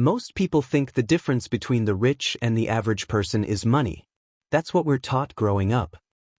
Most people think the difference between the rich and the average person is money. That's what we're taught growing up.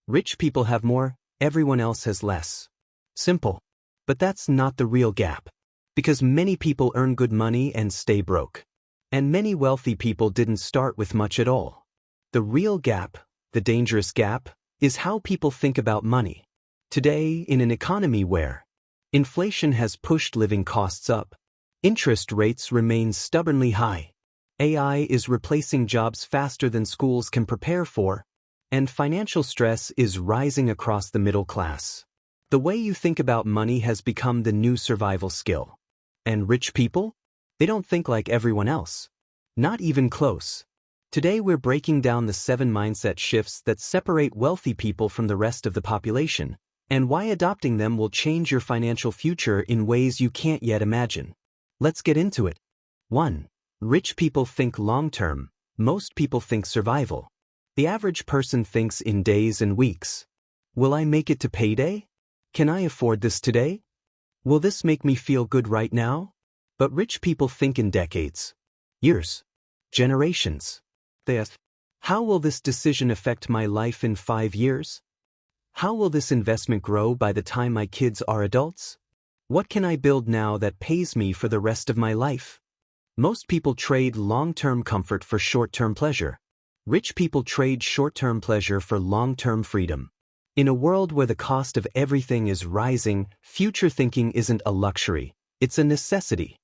Rich people have more, everyone else has less. Simple. But that's not the real gap. Because many people earn good money and stay broke. And many wealthy people didn't start with much at all. The real gap, the dangerous gap, is how people think about money. Today, in an economy where inflation has pushed living costs up, interest rates remain stubbornly high, AI is replacing jobs faster than schools can prepare for, and financial stress is rising across the middle class. The way you think about money has become the new survival skill. And rich people? They don't think like everyone else. Not even close. Today we're breaking down the 7 mindset shifts that separate wealthy people from the rest of the population, and why adopting them will change your financial future in ways you can't yet imagine. Let's get into it. 1. Rich people think long-term. Most people think survival. The average person thinks in days and weeks. Will I make it to payday? Can I afford this today? Will this make me feel good right now? But rich people think in decades, years, generations. They ask, how will this decision affect my life in 5 years? How will this investment grow by the time my kids are adults? What can I build now that pays me for the rest of my life? Most people trade long-term comfort for short-term pleasure. Rich people trade short-term pleasure for long-term freedom. In a world where the cost of everything is rising, future thinking isn't a luxury, it's a necessity.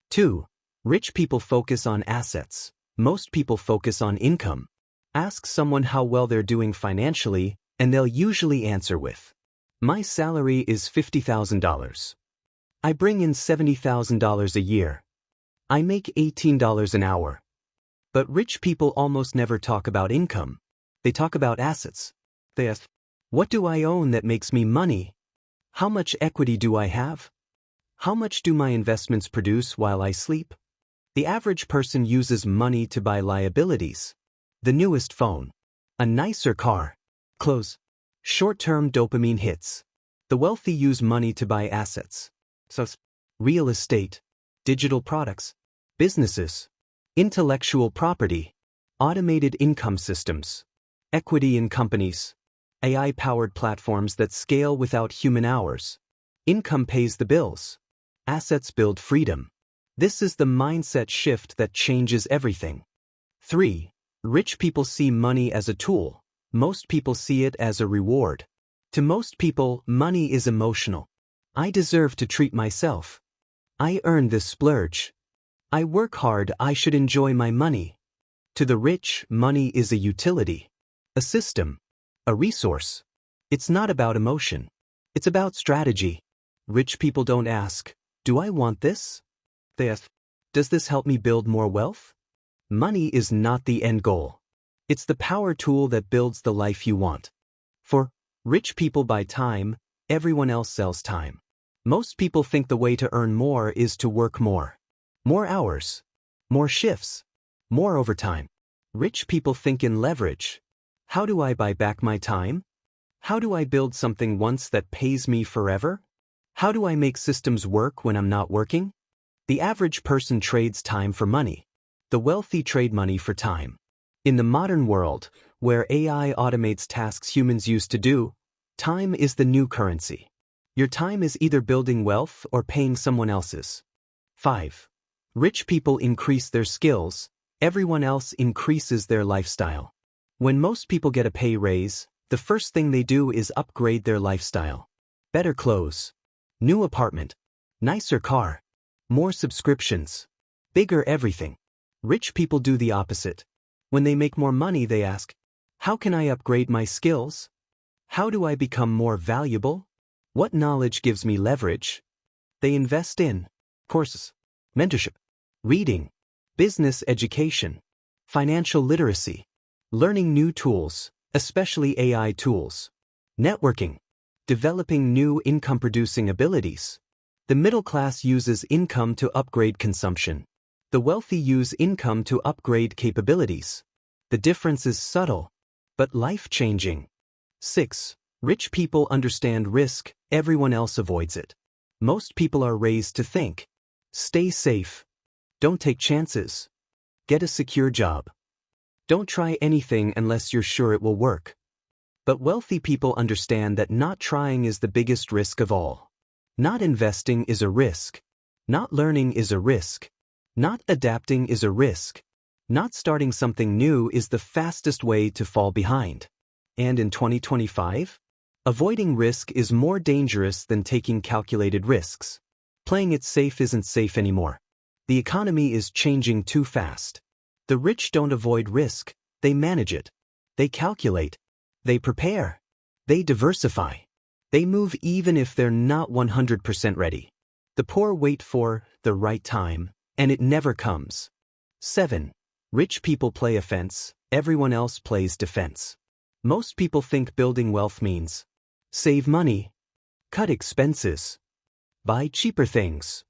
2. Rich people focus on assets. Most people focus on income. Ask someone how well they're doing financially, and they'll usually answer with, "My salary is $50,000. I bring in $70,000 a year. I make $18 an hour." But rich people almost never talk about income. They talk about assets. They ask, what do I own that makes me money? How much equity do I have? How much do my investments produce while I sleep? The average person uses money to buy liabilities. The newest phone. A nicer car. Clothes. Short-term dopamine hits. The wealthy use money to buy assets. So, real estate, digital products, businesses, intellectual property, automated income systems, equity in companies, AI-powered platforms that scale without human hours. Income pays the bills. Assets build freedom. This is the mindset shift that changes everything. 3. Rich people see money as a tool. Most people see it as a reward. To most people, money is emotional. I deserve to treat myself. I earned this splurge. I work hard, I should enjoy my money. To the rich, money is a utility, a system, a resource. It's not about emotion. It's about strategy. Rich people don't ask, do I want this? They ask, does this help me build more wealth? Money is not the end goal. It's the power tool that builds the life you want. For rich people buy time, everyone else sells time. Most people think the way to earn more is to work more. More hours. More shifts. More overtime. Rich people think in leverage. How do I buy back my time? How do I build something once that pays me forever? How do I make systems work when I'm not working? The average person trades time for money. The wealthy trade money for time. In the modern world, where AI automates tasks humans used to do, time is the new currency. Your time is either building wealth or paying someone else's. 5. Rich people increase their skills, everyone else increases their lifestyle. When most people get a pay raise, the first thing they do is upgrade their lifestyle. Better clothes. New apartment. Nicer car. More subscriptions. Bigger everything. Rich people do the opposite. When they make more money, they ask, how can I upgrade my skills? How do I become more valuable? What knowledge gives me leverage? They invest in courses, mentorship, reading, business education, financial literacy, learning new tools, especially AI tools, networking, developing new income-producing abilities. The middle class uses income to upgrade consumption. The wealthy use income to upgrade capabilities. The difference is subtle, but life-changing. 6. Rich people understand risk, everyone else avoids it. Most people are raised to think, stay safe. Don't take chances. Get a secure job. Don't try anything unless you're sure it will work. But wealthy people understand that not trying is the biggest risk of all. Not investing is a risk. Not learning is a risk. Not adapting is a risk. Not starting something new is the fastest way to fall behind. And in 2025? Avoiding risk is more dangerous than taking calculated risks. Playing it safe isn't safe anymore. The economy is changing too fast. The rich don't avoid risk, they manage it. They calculate. They prepare. They diversify. They move even if they're not 100% ready. The poor wait for the right time, and it never comes. 7. Rich people play offense, everyone else plays defense. Most people think building wealth means save money, cut expenses, buy cheaper things.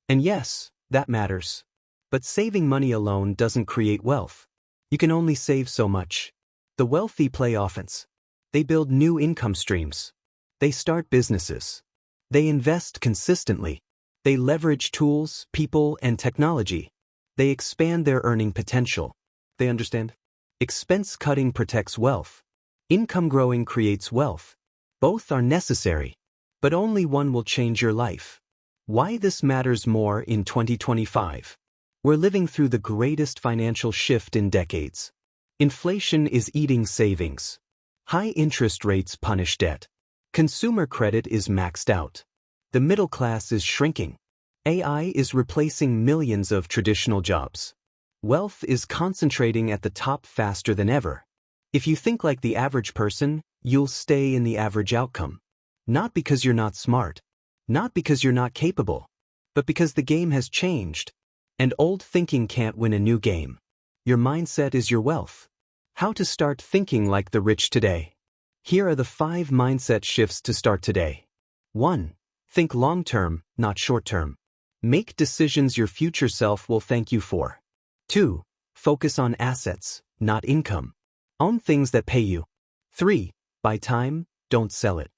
And yes, that matters. But saving money alone doesn't create wealth. You can only save so much. The wealthy play offense. They build new income streams. They start businesses. They invest consistently. They leverage tools, people, and technology. They expand their earning potential. They understand? Expense cutting protects wealth. Income growing creates wealth. Both are necessary, but only one will change your life. Why this matters more in 2025? We're living through the greatest financial shift in decades. Inflation is eating savings. High interest rates punish debt. Consumer credit is maxed out. The middle class is shrinking. AI is replacing millions of traditional jobs. Wealth is concentrating at the top faster than ever. If you think like the average person, you'll stay in the average outcome. Not because you're not smart. Not because you're not capable. But because the game has changed. And old thinking can't win a new game. Your mindset is your wealth. How to start thinking like the rich today. Here are the 5 mindset shifts to start today. 1. Think long-term, not short-term. Make decisions your future self will thank you for. 2. Focus on assets, not income. Own things that pay you. 3. Buy time, don't sell it.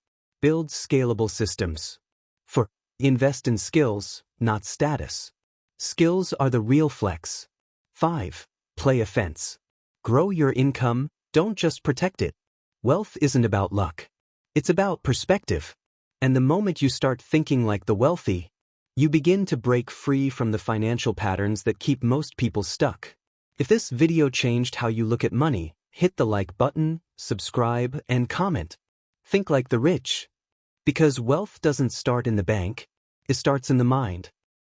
Build scalable systems. 4. Invest in skills, not status. Skills are the real flex. 5. Play offense. Grow your income, don't just protect it. Wealth isn't about luck. It's about perspective. And the moment you start thinking like the wealthy, you begin to break free from the financial patterns that keep most people stuck. If this video changed how you look at money, hit the like button, subscribe, and comment. Think like the rich. Because wealth doesn't start in the bank, it starts in the mind.